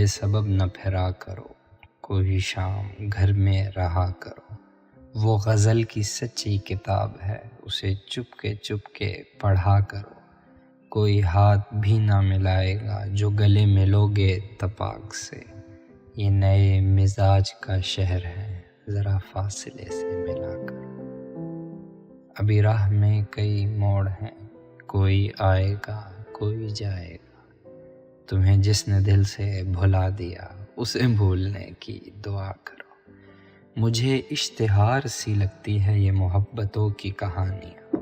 بے سبب نہ پھرا کرو، کوئی شام گھر میں رہا کرو۔ وہ غزل کی سچی کتاب ہے، اسے چپ کے پڑھا کرو۔ کوئی ہاتھ بھی نہ ملائے گا جو گلے ملو گے اتفاق سے۔ یہ نئے مزاج کا شہر ہے، ذرا فاصلے سے ملا کرو۔ ابھی راہ میں کئی موڑ ہیں، کوئی آئے گا کوئی جائے گا۔ تمہیں جس نے دل سے بھلا دیا، اسے بھولنے کی دعا کرو۔ مجھے اشتہار سی لگتی ہے یہ محبتوں کی کہانیاں۔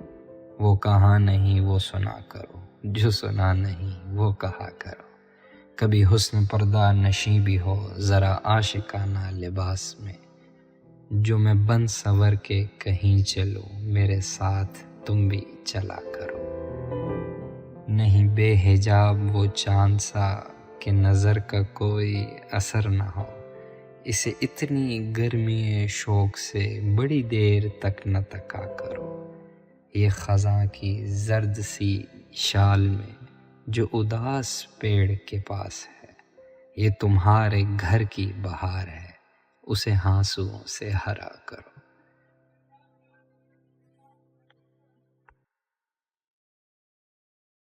وہ کہاں نہیں وہ سنا کرو، جو سنا نہیں وہ کہا کرو۔ کبھی حسن پردہ نشیں بھی ہو ذرا عاشقانہ لباس میں، جو میں بن سنور کے کہیں چلوں، میرے ساتھ تم بھی چلا کرو۔ نہیں بے حجاب وہ چاند سا کہ نظر کا کوئی اثر نہ ہو، اسے اتنی گرمی شوق سے بڑی دیر تک نہ تکا کرو۔ یہ خزاں کی زرد سی شال میں جو اداس پیڑ کے پاس ہے، یہ تمہارے گھر کی بہار ہے، اسے ہانسوؤں سے ہرا کرو۔